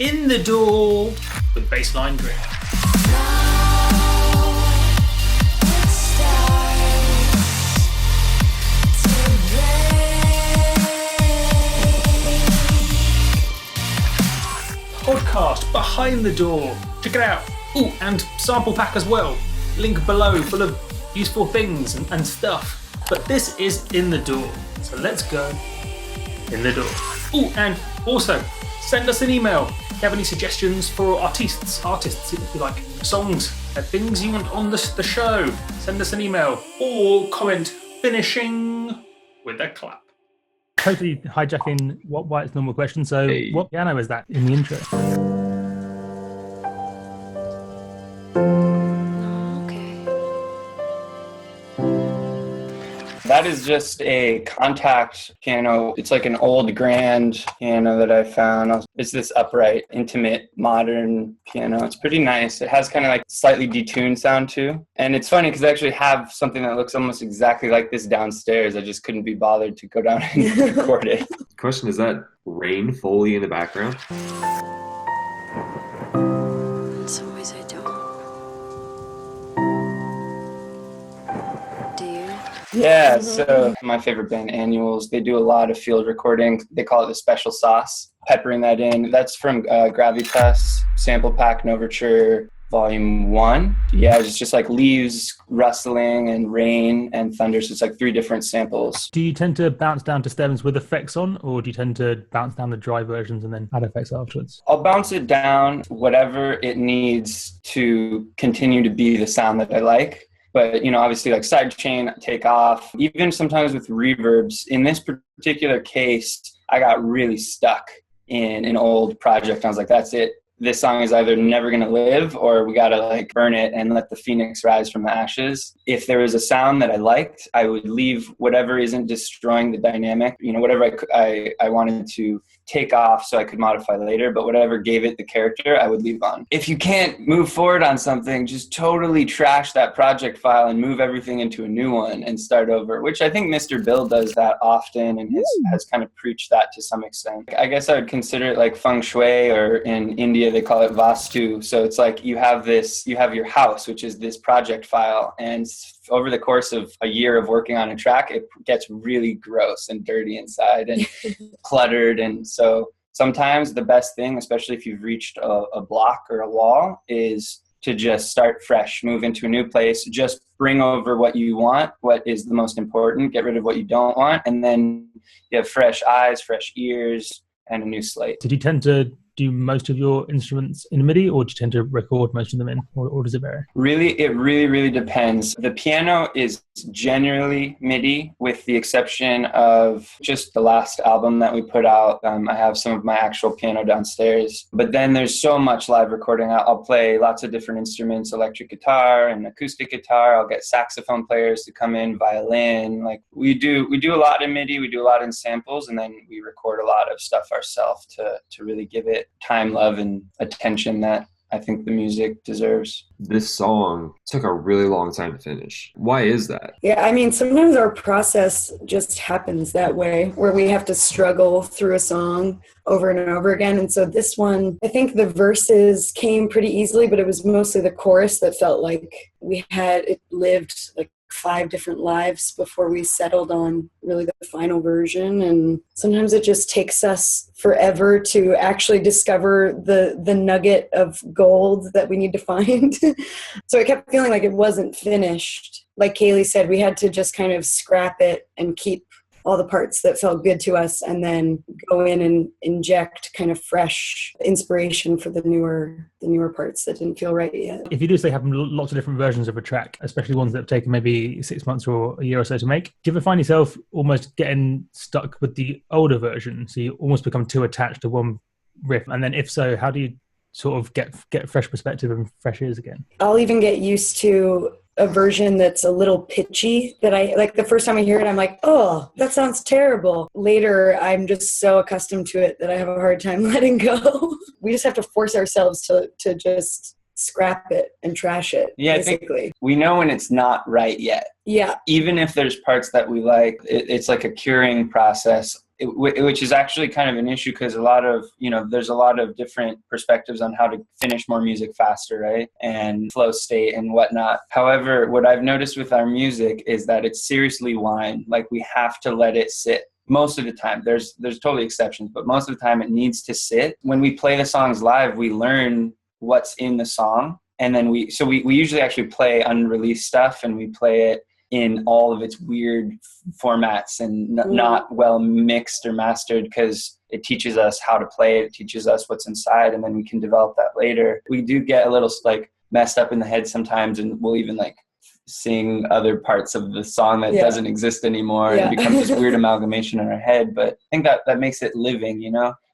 In the Door with Bassline Grid. Podcast Behind the Door. Check it out. Ooh, and sample pack as well. Link below, full of useful things and stuff. But this is In the Door. So let's go in the door. Ooh, and also send us an email. If you have any suggestions for artists, if you like, songs, things you want on the show, send us an email or comment finishing with a clap. Totally hijacking Wyatt's normal question. So What piano is that in the intro? That is just a contact piano. It's like an old grand piano that I found. It's this upright, intimate, modern piano. It's pretty nice. It has kind of like slightly detuned sound too. And it's funny because I actually have something that looks almost exactly like this downstairs. I just couldn't be bothered to go down and record it. Question, is that rain Foley in the background? In some ways I don't. Do you? Yeah, so my favorite band, Annuals, they do a lot of field recording. They call it the special sauce. Peppering that in. That's from Gravitas, Sample Pack Noverture Volume 1. Yeah, it's just like leaves rustling and rain and thunder. So it's like 3 different samples. Do you tend to bounce down to stems with effects on, or do you tend to bounce down the dry versions and then add effects afterwards? I'll bounce it down whatever it needs to continue to be the sound that I like. But, obviously like sidechain, take off, even sometimes with reverbs. In this particular case, I got really stuck in an old project. I was like, that's it. This song is either never going to live or we got to like burn it and let the phoenix rise from the ashes. If there was a sound that I liked, I would leave whatever isn't destroying the dynamic, whatever I wanted to take off so I could modify later, but whatever gave it the character, I would leave on. If you can't move forward on something, just totally trash that project file and move everything into a new one and start over, which I think Mr. Bill does that often and has kind of preached that to some extent. I guess I would consider it like feng shui, or in India they call it vastu. So it's like you have your house, which is this project file, and over the course of a year of working on a track, it gets really gross and dirty inside and cluttered. And so sometimes the best thing, especially if you've reached a block or a wall, is to just start fresh, move into a new place, just bring over what you want, what is the most important, get rid of what you don't want, and then you have fresh eyes, fresh ears, and a new slate. Did you tend to do most of your instruments in MIDI, or do you tend to record most of them in, or does it vary? It really depends. The piano is generally MIDI, with the exception of just the last album that we put out. I have some of my actual piano downstairs, but then there's so much live recording. I'll play lots of different instruments, electric guitar and acoustic guitar. I'll get saxophone players to come in, violin. Like we do a lot in MIDI, we do a lot in samples, and then we record a lot of stuff ourselves to really give it time, love, and attention that I think the music deserves. This song took a really long time to finish. Why is that? Yeah, sometimes our process just happens that way, where we have to struggle through a song over and over again. And so this one, I think the verses came pretty easily, but it was mostly the chorus that felt like it lived like 5 different lives before we settled on really the final version. And sometimes it just takes us forever to actually discover the nugget of gold that we need to find. So I kept feeling like it wasn't finished. Like Kaylee said, we had to just kind of scrap it and keep all the parts that felt good to us, and then go in and inject kind of fresh inspiration for the newer parts that didn't feel right yet. If you do say have lots of different versions of a track, especially ones that have taken maybe 6 months or a year or so to make, do you ever find yourself almost getting stuck with the older version, so you almost become too attached to one riff? And then if so, how do you sort of get fresh perspective and fresh ears again? I'll even get used to a version that's a little pitchy, that I like. The first time I hear it, I'm like, oh, that sounds terrible. Later, I'm just so accustomed to it that I have a hard time letting go. We just have to force ourselves to just scrap it and trash it. Yeah, basically. I think we know when it's not right yet. Yeah. Even if there's parts that we like, it's like a curing process. which is actually kind of an issue because a lot of, there's a lot of different perspectives on how to finish more music faster, right? And flow state and whatnot. However, what I've noticed with our music is that it's seriously wine. Like, we have to let it sit. Most of the time, there's totally exceptions, but most of the time it needs to sit. When we play the songs live, we learn what's in the song. And then we usually actually play unreleased stuff, and we play it in all of its weird formats and not well mixed or mastered, because it teaches us how to play it. It teaches us what's inside, and then we can develop that later. We do get a little like messed up in the head sometimes, and we'll even like sing other parts of the song that doesn't exist anymore. It becomes this weird amalgamation in our head, but I think that makes it living,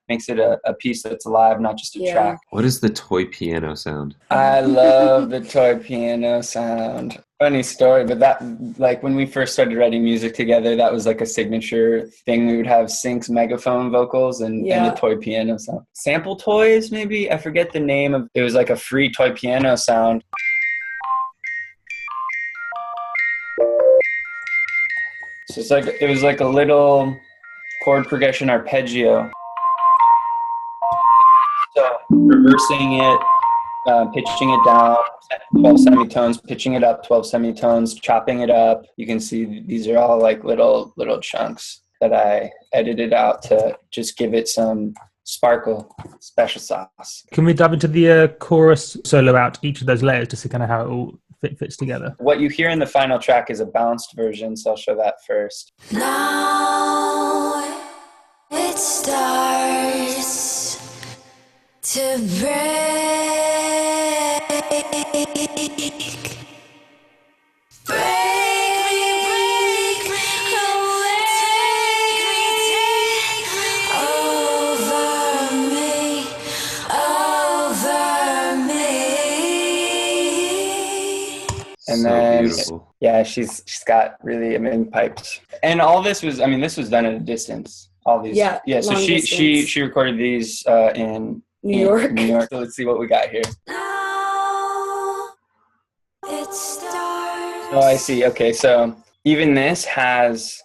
makes it a piece that's alive, not just a track. What is the toy piano sound? I love the toy piano sound. Funny story, but that, like, when we first started writing music together, that was like a signature thing. We would have syncs, megaphone vocals, and the toy piano sound. Sample Toys, maybe? I forget the name of it. Was like a free toy piano sound. So it was like a little chord progression arpeggio. So reversing it, pitching it down, 12 semitones, pitching it up, 12 semitones, chopping it up. You can see these are all like little chunks that I edited out to just give it some sparkle, special sauce. Can we dive into the chorus solo out each of those layers to see kind of how it all fits together? What you hear in the final track is a bounced version, so I'll show that first. Now it starts to break. And so then, beautiful. Yeah, she's got really amazing pipes. And all this was, this was done at a distance. All these, yeah. So she recorded these in New York. So let's see what we got here. Now it starts. Oh, I see. Okay, so even this has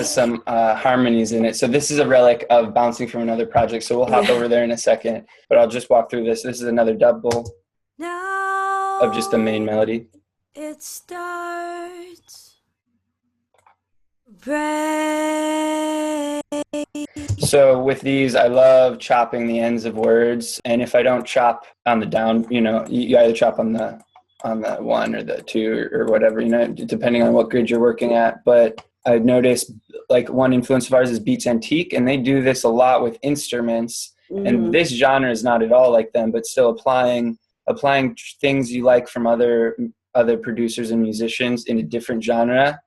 some harmonies in it. So this is a relic of bouncing from another project. So we'll hop over there in a second. But I'll just walk through this. This is another double of just the main melody. It starts. So with these, I love chopping the ends of words. And if I don't chop on the down, you either chop on the one or the two or whatever, depending on what grid you're working at. But I've noticed like one influence of ours is Beats Antique, and they do this a lot with instruments. And this genre is not at all like them, but still applying things you like from other producers and musicians in a different genre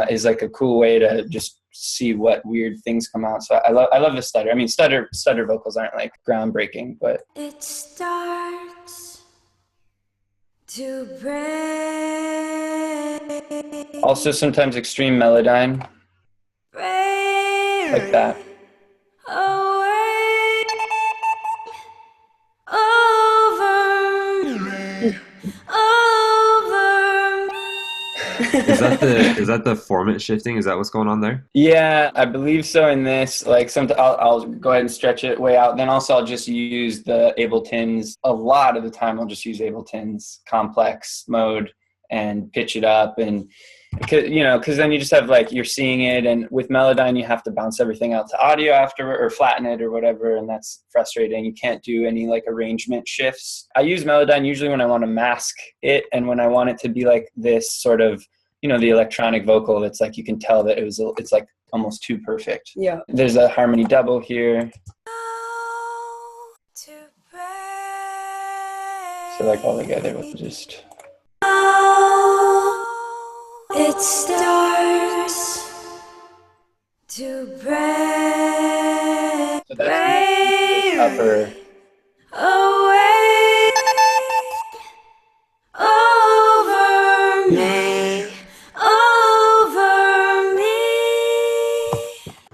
is like a cool way to just see what weird things come out. So I love the stutter. Stutter vocals aren't like groundbreaking, but it starts to break. Also sometimes extreme melodyne, like that. Is that the format shifting? Is that what's going on there? Yeah, I believe so. In this, like, I'll go ahead and stretch it way out. Then also I'll just use the Ableton's. A lot of the time I'll just use Ableton's complex mode and pitch it up, and because then you just have like you're seeing it, and with Melodyne you have to bounce everything out to audio after or flatten it or whatever, and that's frustrating. You can't do any like arrangement shifts. I use Melodyne usually when I want to mask it and when I want it to be like this sort of the electronic vocal that's like you can tell that it's like almost too perfect. Yeah. There's a harmony double here. So like all together we'll just. It starts to break. So that's upper. Away over me, over me.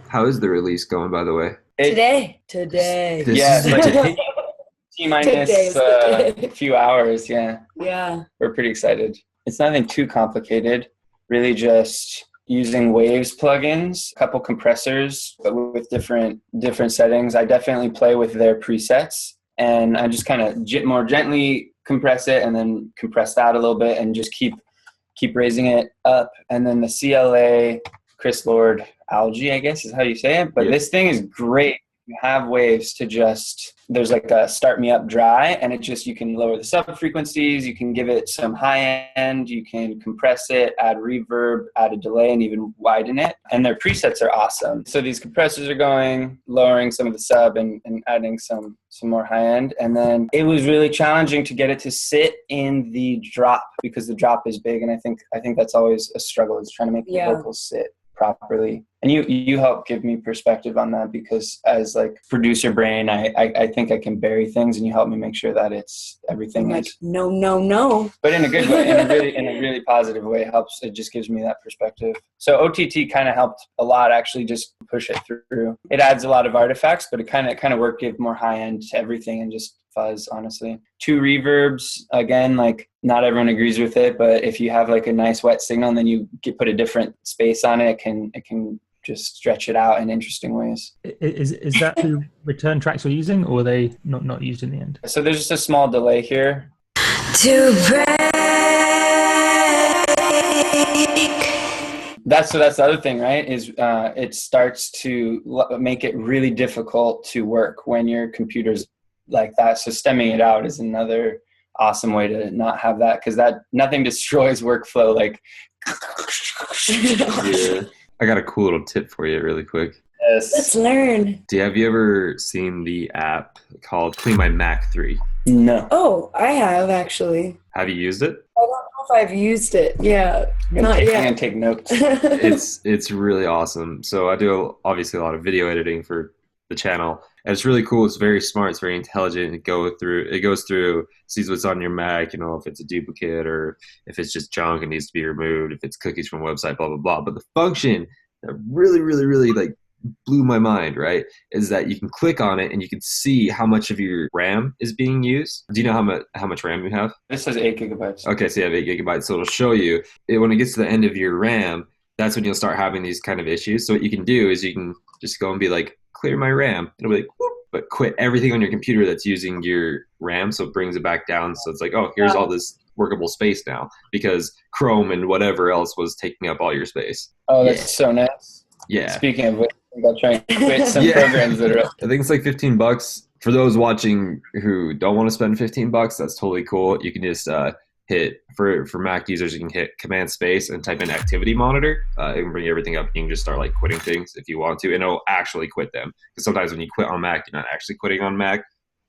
How is the release going, by the way? Today. This Yeah, is like today. T-minus a few hours. Yeah. Yeah. We're pretty excited. It's nothing too complicated. Really just, using Waves plugins, a couple compressors, but with different settings. I definitely play with their presets, and I just kind of more gently compress it and then compress that a little bit and just keep raising it up. And then the CLA Chris Lord Algae, I guess is how you say it. But this thing is great. You have Waves to just, there's like a start me up dry, and it just, you can lower the sub frequencies, you can give it some high end, you can compress it, add reverb, add a delay, and even widen it. And their presets are awesome. So these compressors are going, lowering some of the sub and adding some more high end. And then it was really challenging to get it to sit in the drop, because the drop is big, and I think that's always a struggle, is trying to make the vocals sit properly. And you help give me perspective on that, because as like producer brain, I think I can bury things, and you help me make sure that it's everything. I'm like, no. But in a good way, in a really positive way. It just gives me that perspective. So OTT kind of helped a lot, actually, just push it through. It adds a lot of artifacts, but it kind of worked, give more high end to everything, and just fuzz, honestly. 2 reverbs, again, like not everyone agrees with it, but if you have like a nice wet signal and then you put a different space on it, it can just stretch it out in interesting ways. Is that the return tracks we're using, or are they not used in the end? So there's just a small delay here. To break. That's the other thing, right? Is it starts to make it really difficult to work when your computer's like that. So stemming it out is another awesome way to not have that, because that nothing destroys workflow like. Yeah. I got a cool little tip for you really quick. Yes. Let's learn. Have you ever seen the app called Clean My Mac 3? No. Oh, I have, actually. Have you used it? I don't know if I've used it. Yeah, not I'm yet. gonna take notes. It's really awesome. So I do obviously a lot of video editing for the channel, and it's really cool. It's very smart. It's very intelligent. It goes through, sees what's on your Mac, if it's a duplicate or if it's just junk and needs to be removed, if it's cookies from a website, blah, blah, blah. But the function that really, really, really like blew my mind, right, is that you can click on it and you can see how much of your RAM is being used. Do you know how much RAM you have? This says 8 gigabytes. Okay, so you have 8 gigabytes. So it'll show you when it gets to the end of your RAM, that's when you'll start having these kind of issues. So what you can do is you can just go and be like, clear my RAM. It'll be like, whoop, but quit everything on your computer that's using your RAM. So it brings it back down. So it's like, oh, here's all this workable space now, because Chrome and whatever else was taking up all your space. Oh, that's so nice. Yeah. Speaking of which, I'll try and quit some programs that are. I think it's like $15. For those watching who don't want to spend $15, that's totally cool. You can just hit, for Mac users, you can hit Command Space and type in Activity Monitor. It can bring everything up. You can just start like quitting things if you want to, and it'll actually quit them. Because sometimes when you quit on Mac, you're not actually quitting on Mac.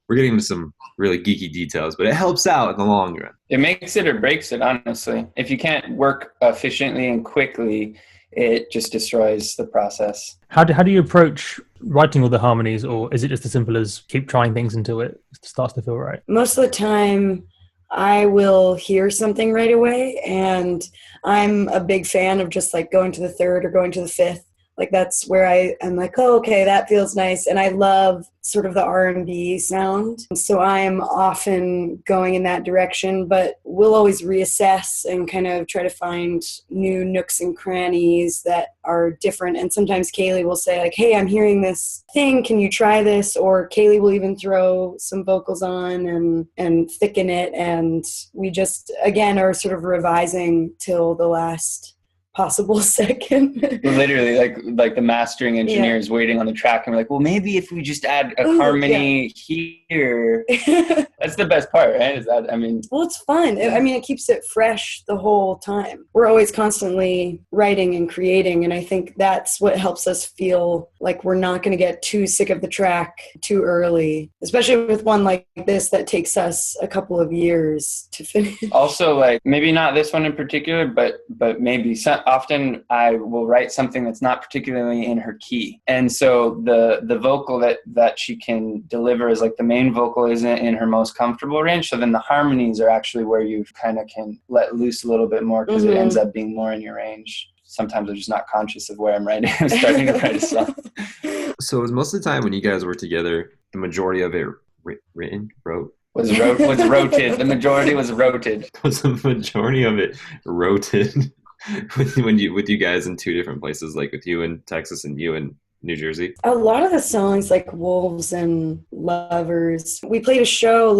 We're getting into some really geeky details, but it helps out in the long run. It makes it or breaks it, honestly. If you can't work efficiently and quickly, it just destroys the process. How do you approach writing all the harmonies, or is it just as simple as keep trying things until it starts to feel right? Most of the time, I will hear something right away, and I'm a big fan of just like going to the 3rd or going to the 5th. Like that's where I'm like, oh, okay, that feels nice. And I love sort of the R&B sound. So I'm often going in that direction, but we'll always reassess and kind of try to find new nooks and crannies that are different. And sometimes Kaylee will say like, hey, I'm hearing this thing. Can you try this? Or Kaylee will even throw some vocals on and thicken it. And we just, again, are sort of revising till the last possible second. Literally, like the mastering engineer is waiting on the track, and we're like, well, maybe if we just add a harmony here. That's the best part, right? Is that, well, it's fun. It keeps it fresh the whole time. We're always constantly writing and creating, and I think that's what helps us feel like we're not going to get too sick of the track too early, especially with one like this that takes us a couple of years to finish. Also, like maybe not this one in particular, but maybe often I will write something that's not particularly in her key, and so the vocal that she can deliver is like the main vocal isn't in her most comfortable range. So then the harmonies are actually where you kind of can let loose a little bit more, because it ends up being more in your range. Sometimes I'm just not conscious of where I'm writing. I'm starting to write a song. So most of the time when you guys work together, the majority of it Was roted. The majority was roted. Was the majority of it roted? with you guys in two different places, like with you in Texas and you in New Jersey? A lot of the songs like Wolves and Lovers, we played a show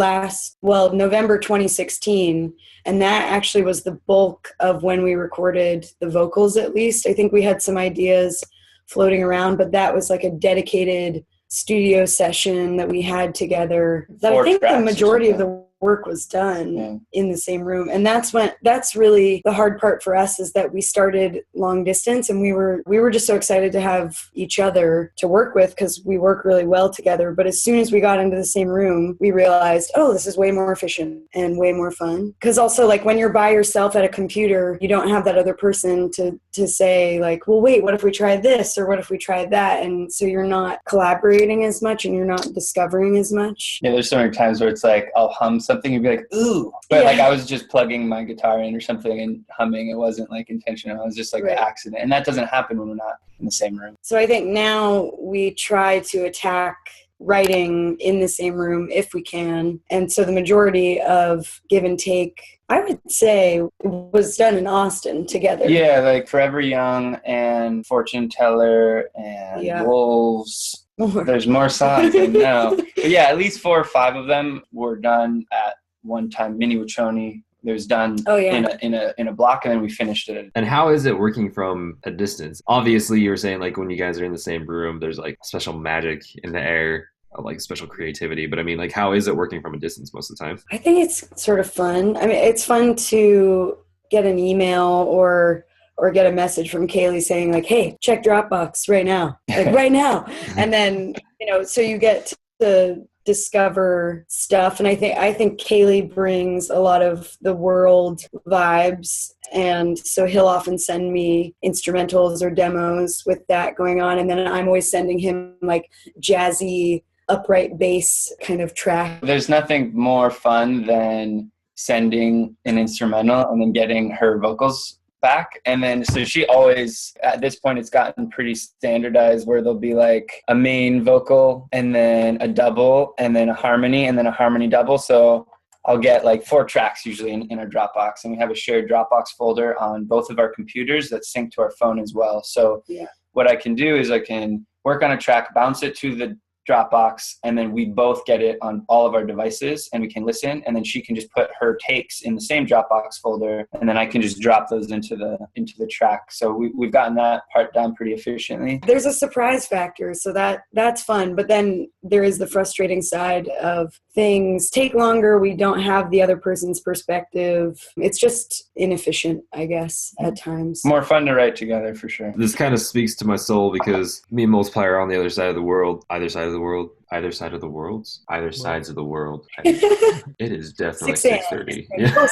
November 2016, and that actually was the bulk of when we recorded the vocals, at least. I think we had some ideas floating around, but that was like a dedicated studio session that we had together. That I think the majority of the work was done in the same room. And that's really the hard part for us, is that we started long distance, and we were just so excited to have each other to work with because we work really well together. But as soon as we got into the same room, we realized, oh, this is way more efficient and way more fun. Because also, like, when you're by yourself at a computer, you don't have that other person to say, like, well, wait, what if we try this, or what if we try that? And so you're not collaborating as much, and you're not discovering as much. Yeah, there's so many times where it's like I'll hum something, you'd be like, ooh. But like I was just plugging my guitar in or something and humming. It wasn't like intentional. It was just like an accident. And that doesn't happen when we're not in the same room. So I think now we try to attack writing in the same room if we can. And so the majority of Give and Take, I would say, was done in Austin together. Yeah, like Forever Young and Fortune Teller and Wolves. There's more songs, I know. But yeah, at least 4 or 5 of them were done at one time. Mini Wachoni, it was done in a block, and then we finished it. And how is it working from a distance? Obviously, you were saying, like, when you guys are in the same room, there's like special magic in the air, like special creativity. But I mean, like, how is it working from a distance most of the time? I think it's sort of fun. I mean, it's fun to get an email or get a message from Kaylee saying, like, hey, check Dropbox right now, like right now. And then, so you get to discover stuff. And I think Kaylee brings a lot of the world vibes. And so he'll often send me instrumentals or demos with that going on. And then I'm always sending him like jazzy, upright bass kind of track. There's nothing more fun than sending an instrumental and then getting her vocals back. And then so she always, at this point, it's gotten pretty standardized where there'll be like a main vocal and then a double and then a harmony and then a harmony double. So I'll get like 4 tracks usually in our Dropbox, and we have a shared Dropbox folder on both of our computers that sync to our phone as well. So what I can do is I can work on a track, bounce it to the Dropbox, and then we both get it on all of our devices and we can listen, and then she can just put her takes in the same Dropbox folder, and then I can just drop those into the track. So we've gotten that part down pretty efficiently. There's a surprise factor, so that's fun, but then there is the frustrating side of things take longer. We don't have the other person's perspective. It's just inefficient, I guess, at times. More fun to write together for sure. This kind of speaks to my soul because me and Multiplier are on the other side of the world, either side of the worlds, either sides of the world. It is definitely 6:30. Yeah.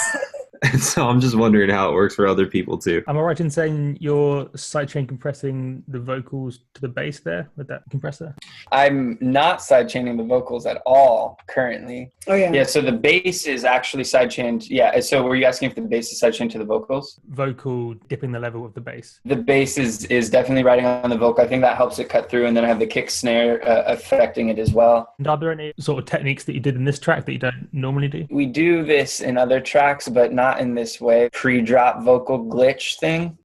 And so I'm just wondering how it works for other people too. Am I right in saying you're sidechain compressing the vocals to the bass there with that compressor? I'm not sidechaining the vocals at all currently. Oh yeah. Yeah, so the bass is actually sidechained. Yeah, so were you asking if the bass is sidechained to the vocals? Vocal dipping the level of the bass. The bass is definitely riding on the vocal. I think that helps it cut through, and then I have the kick snare affecting it as well. And are there any sort of techniques that you did in this track that you don't normally do? We do this in other tracks, but not in this way. Pre-drop vocal glitch thing.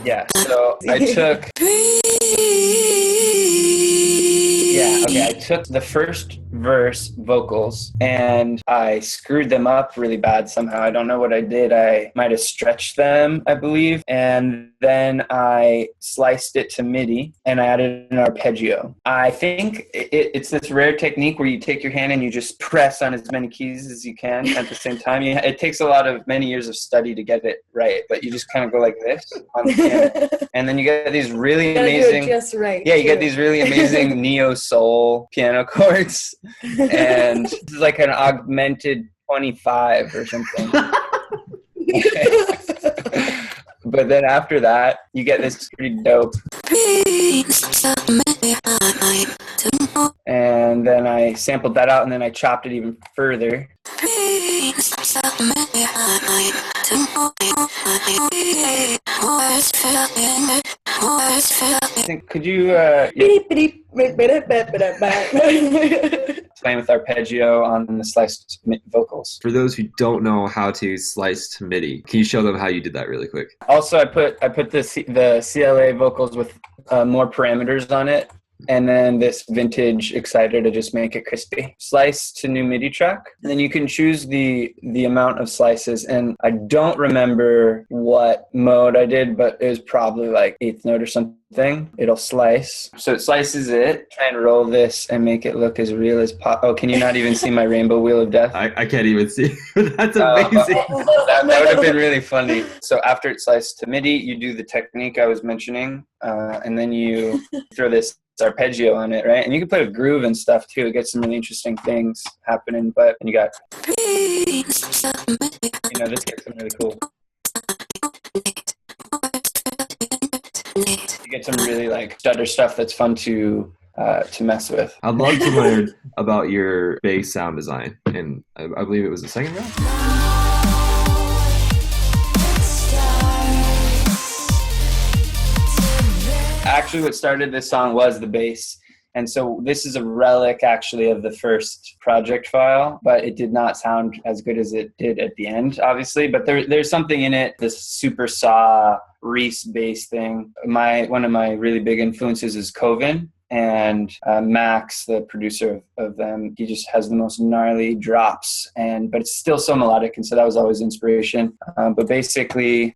Yeah, so I took the first verse vocals and I screwed them up really bad somehow. I don't know what I did. I might have stretched them, I believe. And then I sliced it to MIDI and I added an arpeggio. I think it's this rare technique where you take your hand and you just press on as many keys as you can at the same time. It takes many years of study to get it right, but you just kind of go like this on the piano. And then you get these really amazing, get these really amazing neo-soul piano chords. And this is like an augmented 25 or something. But then after that, you get this pretty dope. And then I sampled that out, and then I chopped it even further. I think, could you playing with arpeggio on the sliced vocals? For those who don't know how to slice to MIDI, can you show them how you did that really quick? Also, I put the CLA vocals with more parameters on it, and then this vintage exciter to just make it crispy. Slice to new MIDI track, and then you can choose the amount of slices. And I don't remember what mode I did, but it was probably like 8th note or something. It'll slice. So it slices it. Try and roll this and make it look as real as possible. Oh, can you not even see my rainbow wheel of death? I can't even see. That's amazing. That would have been really funny. So after it's sliced to MIDI, you do the technique I was mentioning, and then you throw this arpeggio on it, right? And you can play with groove and stuff too. Get some really interesting things happening. But you got, this gets some really cool. You get some really like stutter stuff that's fun to mess with. I'd love to learn about your bass sound design, and I believe it was the second round. Actually, what started this song was the bass. And so this is a relic actually of the first project file, but it did not sound as good as it did at the end, obviously. But there's something in it, this super saw Reese bass thing. One of my really big influences is Coven. And Max, the producer of them, he just has the most gnarly drops, but it's still so melodic, and so that was always inspiration. But basically,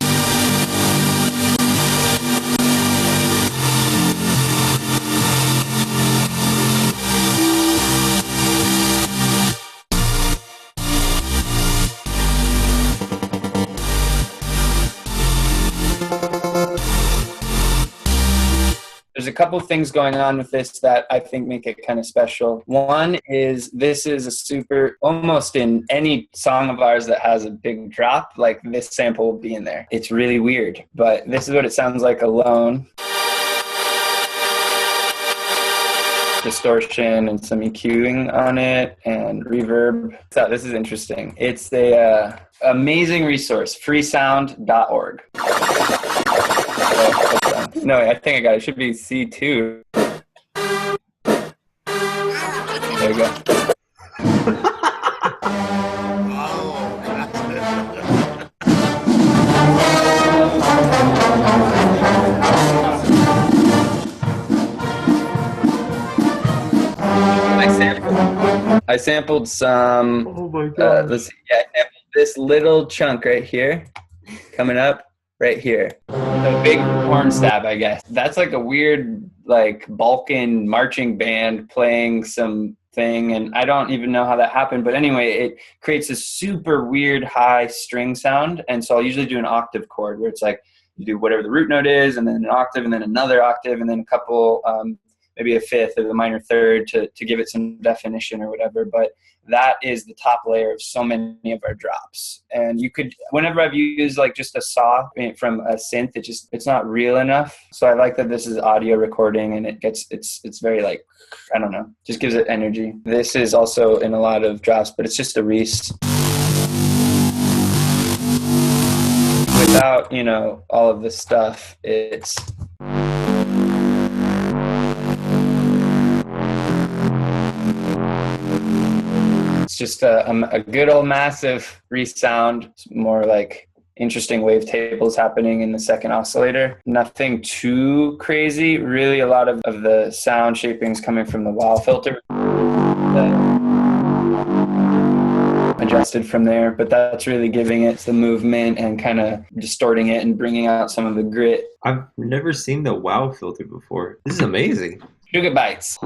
there's a couple of things going on with this that I think make it kind of special. One is this is a super, almost in any song of ours that has a big drop, like this sample will be in there. It's really weird, but this is what it sounds like alone. Distortion and some EQing on it and reverb. So this is interesting. It's a amazing resource, freesound.org. No, I think I got it. It should be C2. There you go. I sampled some. Oh my god! Let's see. Yeah, I sampled this little chunk right here, coming up. Right here. The big horn stab, I guess. That's like a weird, like, Balkan marching band playing some thing, and I don't even know how that happened. But anyway, it creates a super weird high string sound, and so I'll usually do an octave chord where it's like you do whatever the root note is, and then an octave, and then another octave, and then a couple, maybe a fifth or the minor third to give it some definition or whatever. But that is the top layer of so many of our drops. And you could, whenever I've used like just a saw from a synth, it's not real enough. So I like that this is audio recording, and it's very like, I don't know, just gives it energy. This is also in a lot of drops, but it's just a Reese. Without, all of this stuff, it's just a good old massive resound. It's more like interesting wavetables happening in the second oscillator. Nothing too crazy. Really, a lot of the sound shapings coming from the wow filter. Adjusted from there, but that's really giving it the movement and kind of distorting it and bringing out some of the grit. I've never seen the wow filter before. This is amazing. Sugar bites.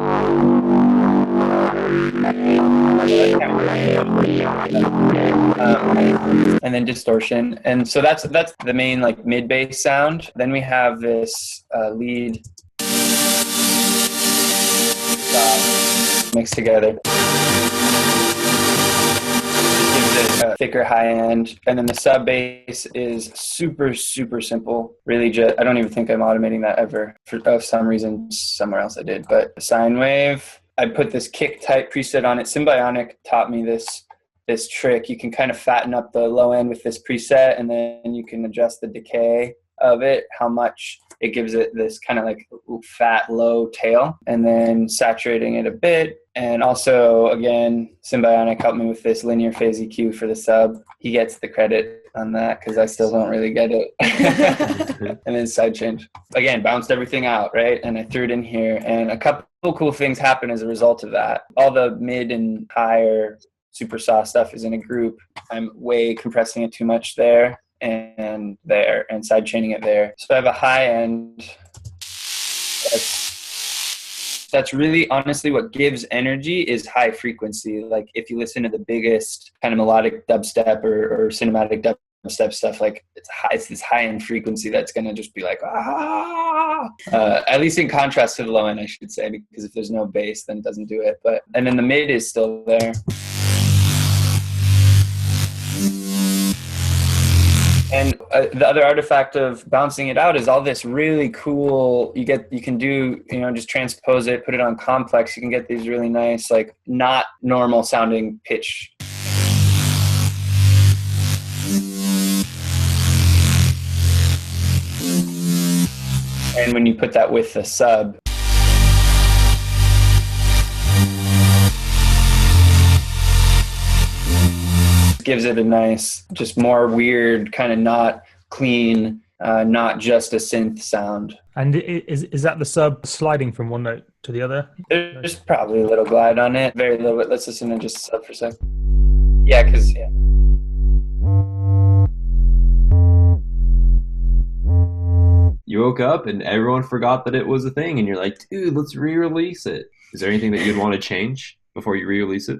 And then distortion, and so that's the main like mid bass sound. Then we have this lead mixed together. Gives it a thicker high end, and then the sub bass is super simple. Really, just I don't even think I'm automating that ever. For some reason, somewhere else I did, but sine wave. I put this kick type preset on it. Psymbionic taught me this trick. You can kind of fatten up the low end with this preset, and then you can adjust the decay of it, how much it gives it this kind of like fat, low tail, and then saturating it a bit. And also, again, Psymbionic helped me with this linear phase EQ for the sub. He gets the credit on that because I still don't really get it. And then side change. Again, bounced everything out, right? And I threw it in here. And a couple cool things happen as a result of that. All the mid and higher super saw stuff is in a group. I'm way compressing it too much there and there, and side chaining it there. So I have a high end. That's really honestly what gives energy is high frequency. Like if you listen to the biggest kind of melodic dubstep or cinematic dubstep stuff, like it's this high end frequency that's gonna just be like at least in contrast to the low end, I should say, because if there's no bass, then it doesn't do it. But and then the mid is still there. And the other artifact of bouncing it out is all this really cool, you can do, just transpose it, put it on complex. You can get these really nice, like not normal sounding pitch. And when you put that with the sub, gives it a nice, just more weird, kind of not clean, not just a synth sound. And is that the sub sliding from one note to the other? There's probably a little glide on it, very little bit. Let's listen to just sub for a sec. Yeah, because You woke up and everyone forgot that it was a thing, and you're like, dude, let's re-release it. Is there anything that you'd want to change before you re-release it?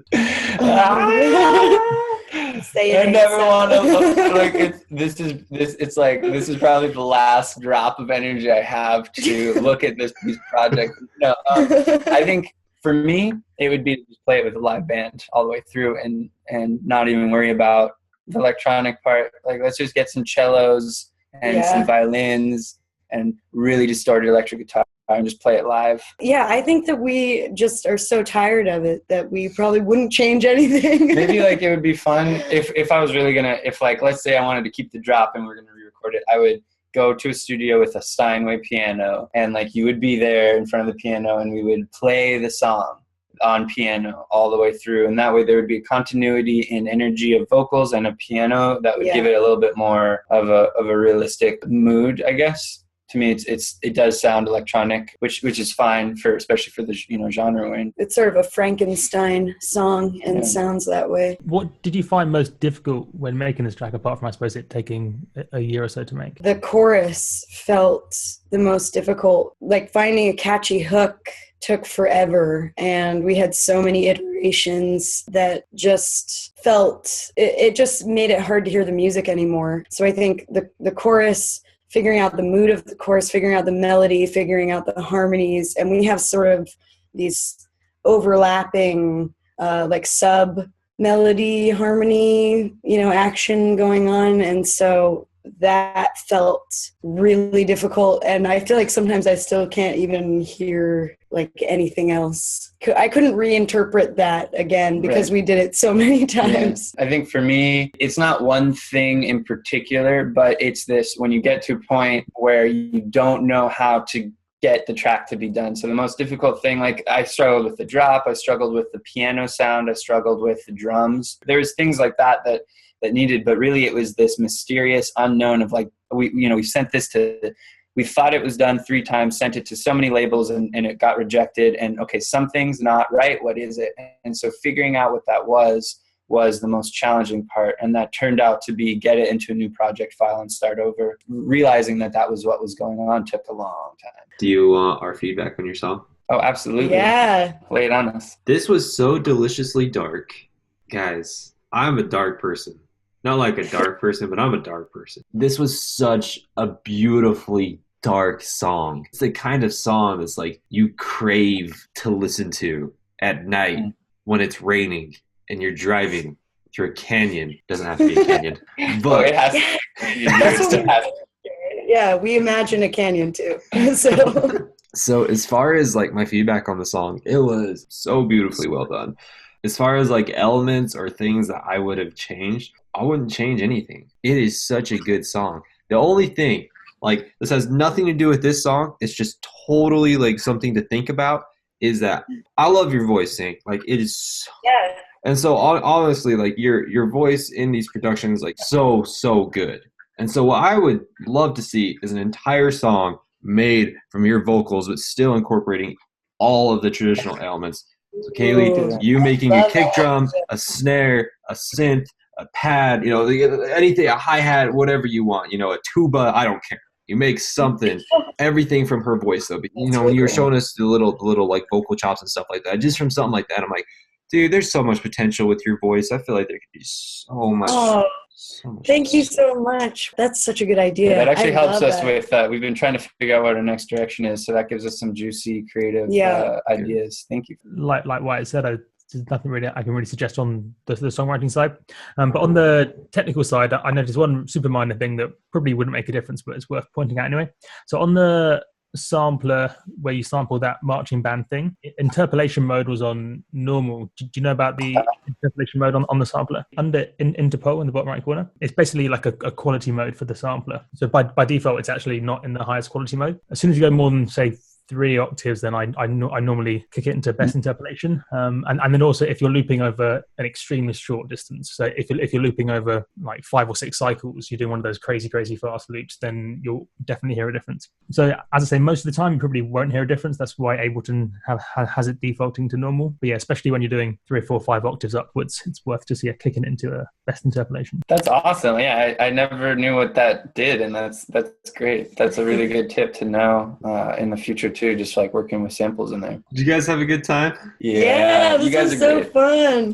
I never want to look like this is probably the last drop of energy I have to look at these projects. No, I think for me it would be to just play it with a live band all the way through and not even worry about the electronic part. Like let's just get some cellos and some violins and really distorted electric guitar and just play it live. Yeah, I think that we just are so tired of it that we probably wouldn't change anything. Maybe like it would be fun if I was really gonna, if like, let's say I wanted to keep the drop and we're gonna re-record it, I would go to a studio with a Steinway piano and like you would be there in front of the piano and we would play the song on piano all the way through, and that way there would be a continuity in energy of vocals and a piano that would give it a little bit more of a realistic mood, I guess. To me, it does sound electronic, which is fine for, especially for the genre we're in. It's sort of a Frankenstein song and sounds that way. What did you find most difficult when making this track, apart from I suppose it taking a year or so to make? The chorus felt the most difficult. Like finding a catchy hook took forever, and we had so many iterations that just felt it just made it hard to hear the music anymore. So I think the chorus, figuring out the mood of the chorus, figuring out the melody, figuring out the harmonies. And we have sort of these overlapping like sub melody, harmony, action going on. And so that felt really difficult. And I feel like sometimes I still can't even hear like anything else. I couldn't reinterpret that again because we did it so many times. Yeah. I think for me, it's not one thing in particular, but it's this, when you get to a point where you don't know how to get the track to be done. So the most difficult thing, like I struggled with the drop, I struggled with the piano sound, I struggled with the drums. There's things like that needed, but really it was this mysterious unknown of like, we sent this to, we thought it was done 3 times, sent it to so many labels and it got rejected. And okay, something's not right. What is it? And so figuring out what that was the most challenging part. And that turned out to be get it into a new project file and start over. Realizing that was what was going on took a long time. Do you want our feedback on your song? Oh, absolutely. Yeah. Lay it on us. This was so deliciously dark. Guys, I'm a dark person. Not like a dark person, but I'm a dark person. This was such a beautifully dark song. It's the kind of song that's like you crave to listen to at night when it's raining and you're driving through a canyon. Doesn't have to be a canyon, but it has to. Yeah, we imagine a canyon too. So as far as like my feedback on the song, it was so beautifully well done. As far as like elements or things that I would have changed, I wouldn't change anything. It is such a good song. The only thing like this has nothing to do with this song. It's just totally like something to think about. Is that I love your voice, Sync. Like it is. Yeah. And so honestly, like your voice in these productions, like so good. And so what I would love to see is an entire song made from your vocals, but still incorporating all of the traditional elements. So Kaylee, you making a kick drum, a snare, a synth, a pad, you know, anything, a hi-hat, whatever you want, you know, a tuba, I don't care. You make something, everything from her voice though. But, you know, when you were showing us the little like vocal chops and stuff like that, just from something like that, I'm like, dude, there's so much potential with your voice. I feel like there could be so much. Oh, thank you so much. That's such a good idea. Yeah, that actually helps us that. with, we've been trying to figure out what our next direction is. So that gives us some juicy, creative ideas. Thank you. Like Wyatt said, there's nothing really I can really suggest on the songwriting side. But on the technical side, I noticed one super minor thing that probably wouldn't make a difference, but it's worth pointing out anyway. So on the sampler where you sample that marching band thing, interpolation mode was on normal. Do you know about the interpolation mode on the sampler? Under interpol in the bottom right corner, it's basically like a quality mode for the sampler. So by default, it's actually not in the highest quality mode. As soon as you go more than, say, 3 octaves, then I normally kick it into best interpolation. And then also if you're looping over an extremely short distance, so if you're looping over like 5 or 6 cycles, you're doing one of those crazy fast loops, then you'll definitely hear a difference. So as I say, most of the time you probably won't hear a difference. That's why Ableton has it defaulting to normal. But yeah, especially when you're doing 3 or 4 or 5 octaves upwards, it's worth just kicking it into a best interpolation. That's awesome. Yeah, I never knew what that did, and that's great. That's a really good tip to know in the future too, just like working with samples in there. Did you guys have a good time? Yeah, this you guys was are so great. fun.